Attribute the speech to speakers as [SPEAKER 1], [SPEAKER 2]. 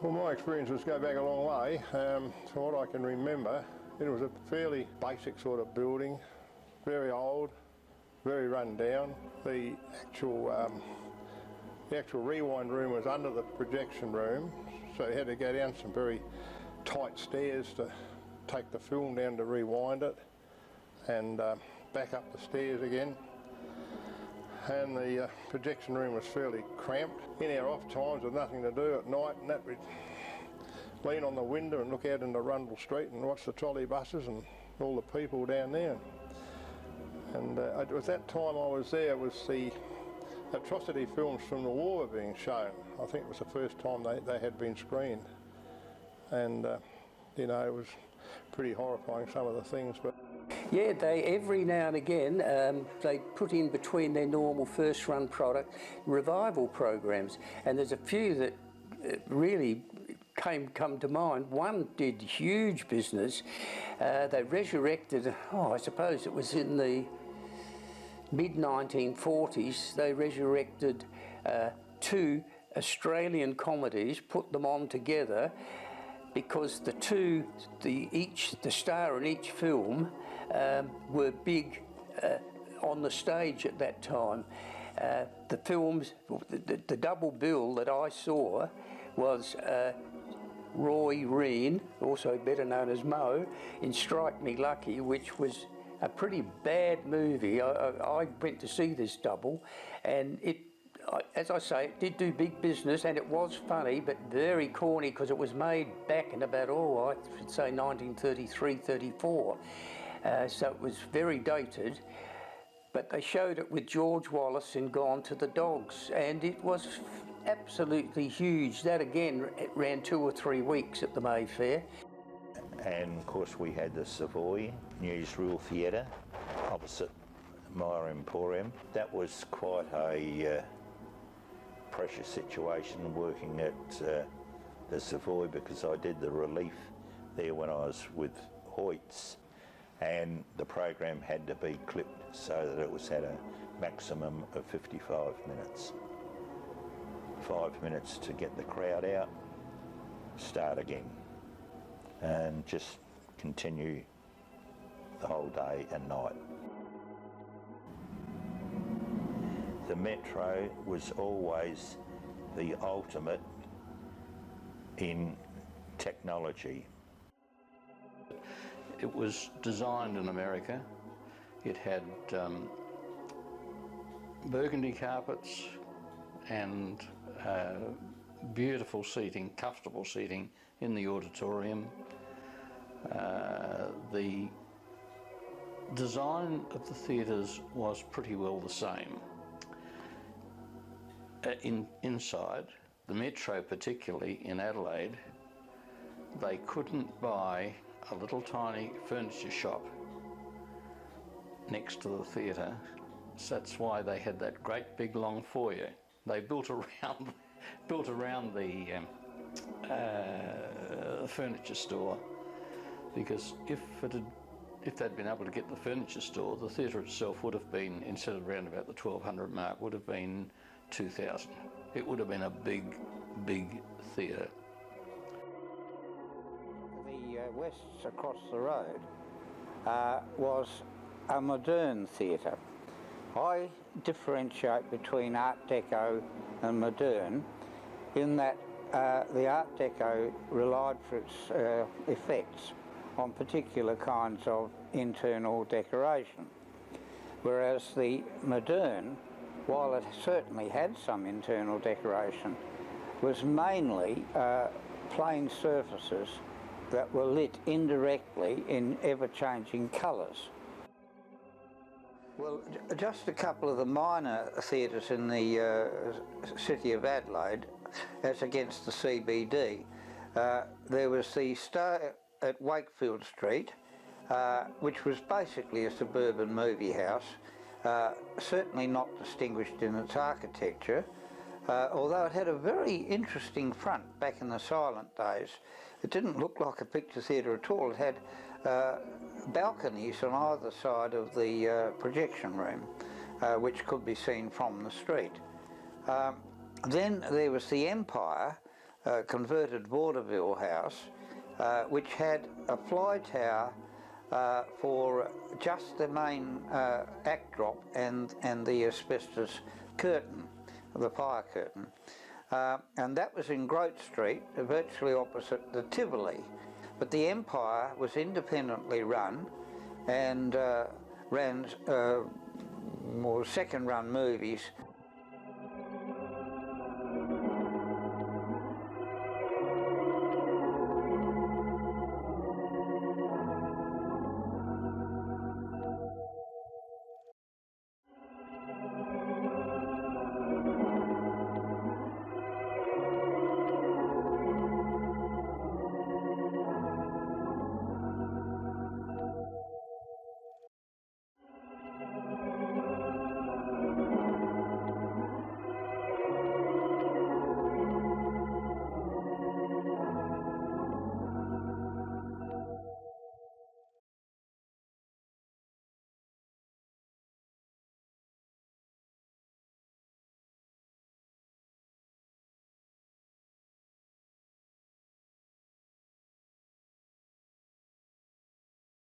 [SPEAKER 1] Well, my experiences go back a long way. To what I can remember, it was a fairly basic sort of building, very old, very run down. The actual rewind room was under the projection room, so you had to go down some very tight stairs to take the film down to rewind it, and back up the stairs again. And the projection room was fairly cramped. In our off times with nothing to do at night, and that we'd lean on the window and look out into Rundle Street and watch the trolley buses and all the people down there. And it was that time I was there, it was the atrocity films from the war were being shown. I think it was the first time they had been screened. And you know, it was pretty horrifying, some of the things. But
[SPEAKER 2] yeah, they every now and again they put in between their normal first run product revival programs, and there's a few that really come to mind. One did huge business. They resurrected, I suppose it was in the mid-1940s, they resurrected two Australian comedies, put them on together, because the star in each film were big on the stage at that time. The films, the double bill that I saw was Roy Reen, also better known as Mo, in Strike Me Lucky, which was a pretty bad movie. I went to see this double, and as I say, it did do big business, and it was funny, but very corny, because it was made back in about, I should say 1933, 34. So it was very dated, but they showed it with George Wallace in Gone to the Dogs, and it was absolutely huge. That again, it ran 2 or 3 weeks at the Mayfair.
[SPEAKER 3] And of course we had the Savoy Newsreel Theatre opposite Myer Emporium. That was quite a pressure situation working at the Savoy, because I did the relief there when I was with Hoyts, and the program had to be clipped so that it was at a maximum of 55 minutes. 5 minutes to get the crowd out, start again, and just continue the whole day and night. The Metro was always the ultimate in technology.
[SPEAKER 4] It was designed in America. It had burgundy carpets and beautiful seating, comfortable seating in the auditorium. The design of the theatres was pretty well the same. Inside, the Metro particularly in Adelaide, they couldn't buy a little tiny furniture shop next to the theatre, so that's why they had that great big long foyer. They built around the furniture store, because if they'd been able to get the furniture store, the theatre itself would have been, instead of around about the 1200 mark, would have been 2000. It would have been a big theatre.
[SPEAKER 5] The Wests across the road was a modern theatre. I differentiate between Art Deco and modern in that the Art Deco relied for its effects on particular kinds of internal decoration, whereas the modern, while it certainly had some internal decoration, was mainly plain surfaces that were lit indirectly in ever-changing colours. Well, just a couple of the minor theatres in the City of Adelaide, as against the CBD. There was the Star at Wakefield Street, which was basically a suburban movie house, certainly not distinguished in its architecture, although it had a very interesting front back in the silent days. It didn't look like a picture theatre at all. It had balconies on either side of the projection room, which could be seen from the street. Then there was the Empire, converted vaudeville house, which had a fly tower for just the main act drop and the asbestos curtain, the fire curtain. And that was in Grote Street, virtually opposite the Tivoli. But the Empire was independently run and ran more second-run movies